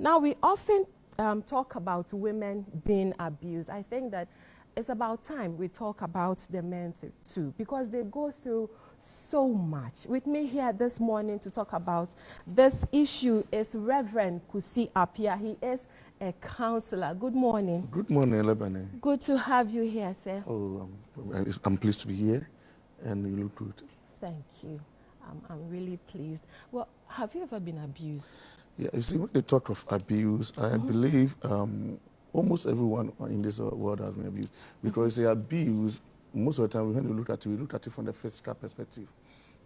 Now, we often talk about women being abused. I think that it's about time we talk about the men too, because they go through so much. With me here this morning to talk about this issue is Reverend Kusi Appiah. He is a counselor. Good morning. Good morning, Lebanon. Good to have you here, sir. Oh, I'm pleased to be here, and you look good. Thank you. I'm really pleased. Well, have you ever been abused? Yeah, you see, when they talk of abuse, I believe almost everyone in this world has been abused. Because the abuse, most of the time when we look at it, we look at it from the physical perspective.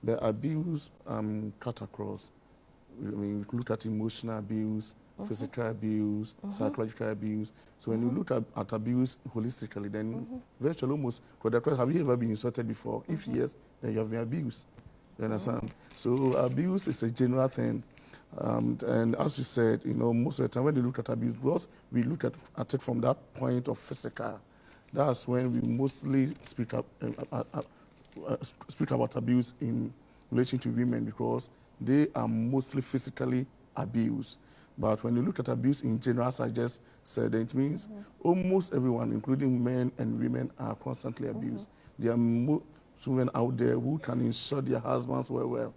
The abuse cut across. I mean, we look at emotional abuse, physical abuse, psychological abuse. So when you look at abuse holistically, then virtually almost, have you ever been insulted before? If yes, then you have been abused. You understand? So abuse is a general thing. And as you said, you know, most of the time when you look at abuse, because we look at it from that point of physical, that's when we mostly speak about abuse in relation to women, because they are mostly physically abused. But when you look at abuse in general, as I just said, it means almost everyone, including men and women, are constantly abused. There are women out there who can insult their husbands well.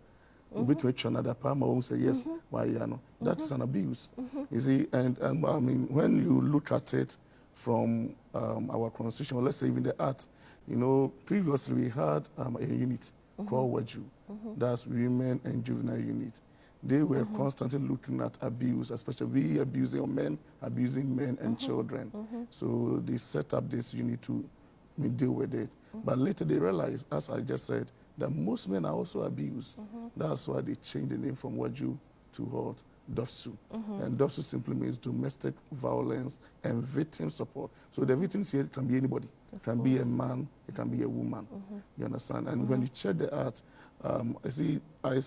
Which makes another palm who say yes, why you know that is an abuse. You see, and I mean, when you look at it from our constitution, or let's say even the act, you know, previously we had a unit called WAJU, that's Women and Juvenile Unit. They were constantly looking at abuse, especially abusing men and children. So they set up this unit to deal with it. But later they realized, as I just said, that most men are also abused. That's why they changed the name from WAJU to what? DOFSU. And DOFSU simply means domestic violence and victim support. So the victims here can be anybody. It can be a man, it can be a woman. You understand? And when you check the act, I see, I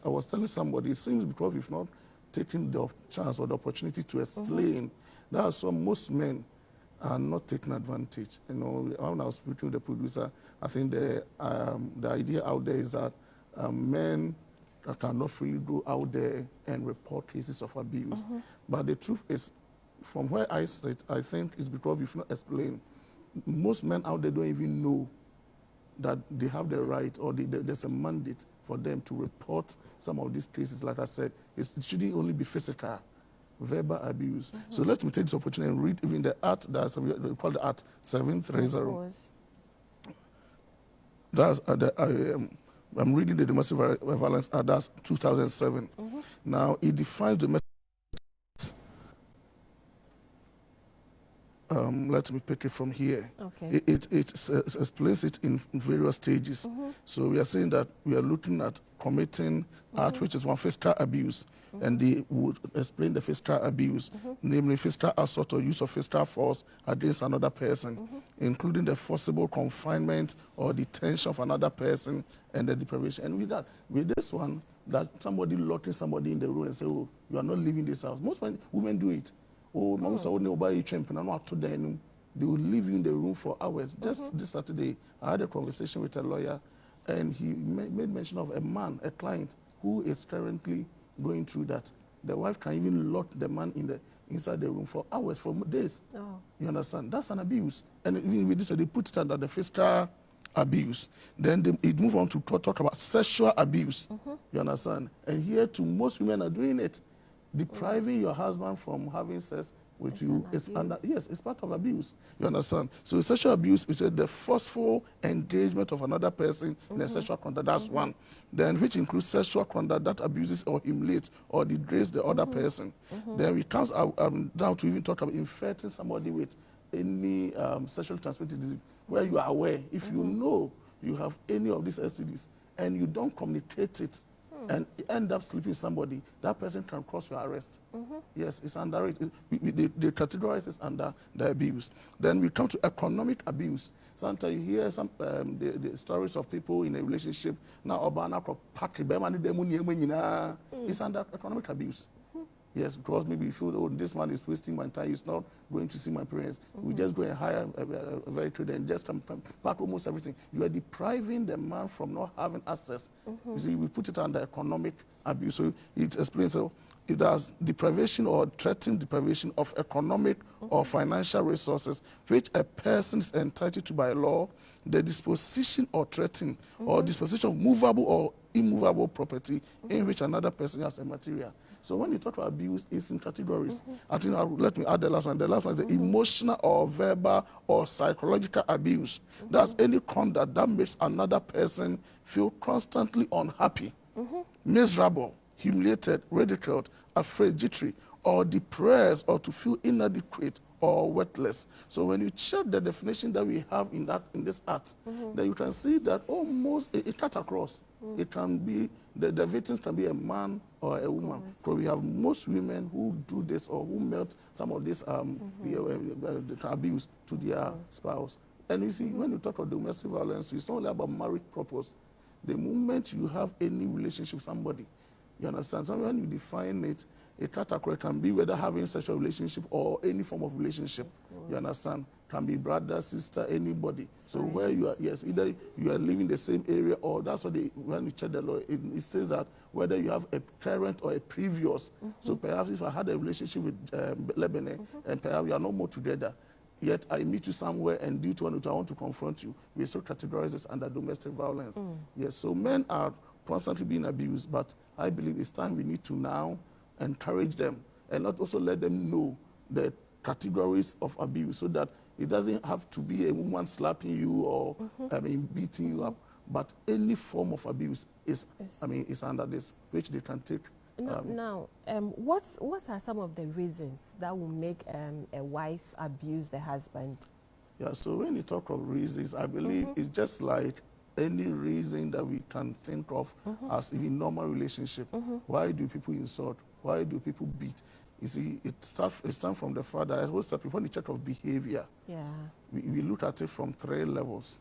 was telling somebody, it seems because we've not taken the chance or the opportunity to explain, that's why most men are not taking advantage. You know, when I was speaking with the producer, I think the idea out there is that men cannot freely go out there and report cases of abuse. But the truth is, from where I sit, I think it's because we've not explained. Most men out there don't even know that they have the right, or there's a mandate for them to report some of these cases. Like I said, it shouldn't only be physical, verbal abuse. So let me take this opportunity and read even the act that's we call the Act 730. That's I'm reading the Domestic Violence Act, that's 2007. Now it defines domestic. Let me pick it from here. Okay. It explains it in various stages. So we are saying that we are looking at committing act, which is one, physical abuse, and they would explain the physical abuse, namely physical assault or use of physical force against another person, including the forcible confinement or detention of another person and the deprivation. And with this one, that somebody locking somebody in the room and say, oh, you are not leaving this house. Most women do it. Oh, they will leave you in the room for hours. Just this Saturday, I had a conversation with a lawyer, and he made mention of a man, a client, who is currently going through that. The wife can even lock the man inside the room for hours, for days. You understand? That's an abuse. And even with this, they put it under the physical abuse. Then it move on to talk about sexual abuse. You understand? And here, too, most women are doing it. Depriving your husband from having sex with you is it's part of abuse. You understand? So sexual abuse is the forceful engagement of another person in a sexual conduct. That's one. Then which includes sexual conduct that abuses or humiliates or degrades the other person. Then we come down to even talk about infecting somebody with any sexually transmitted disease, where you are aware, if you know you have any of these STDs and you don't communicate it, and end up sleeping with somebody, that person can cause your arrest. Yes, it's under it. They categorize it under the abuse. Then we come to economic abuse. Sometimes you hear some the stories of people in a relationship. Now, it's under economic abuse. Yes, because maybe you feel, oh, this man is wasting my time. He's not going to see my parents. We just go and hire a vehicle and just pack almost everything. You are depriving the man from not having access. You see, we put it under economic abuse. So it explains, so it has deprivation or threatened deprivation of economic or financial resources which a person is entitled to by law, the disposition or threatening or disposition of movable or immovable property in which another person has a material. So when you talk about abuse, it's in categories. I think let me add the last one. The last one is the emotional or verbal or psychological abuse. That's any conduct that makes another person feel constantly unhappy, miserable, humiliated, ridiculed, afraid, jittery, or depressed, or to feel inadequate or worthless. So when you check the definition that we have in this act, then you can see that almost it cuts across. It can be the victims can be a man or a woman. So we have most women who do this or who melt some of this abuse to their spouse. And you see, when you talk about domestic violence, it's not only about marriage purpose. The moment you have any relationship with somebody, you understand? So when you define it, a category can be whether having sexual relationship or any form of relationship. You understand? Can be brother, sister, anybody. So where you are, yes, either you are living the same area or that's what when you check the law, it says that whether you have a parent or a previous. So perhaps if I had a relationship with Lebanon and perhaps we are no more together, yet I meet you somewhere and due to one I want to confront you, we still categorize this under domestic violence. Yes, so men are constantly being abused, but I believe it's time we need to now encourage them and not also let them know the categories of abuse so that it doesn't have to be a woman slapping you or beating you up, but any form of abuse is is under this, which they can take. What are some of the reasons that will make a wife abuse the husband? Yeah, so when you talk of reasons, I believe it's just like any reason that we can think of as in normal relationship. Why do people insult? Why do people beat? You see, it starts from the father. I always tell people when you check of behavior, we look at it from 3 levels.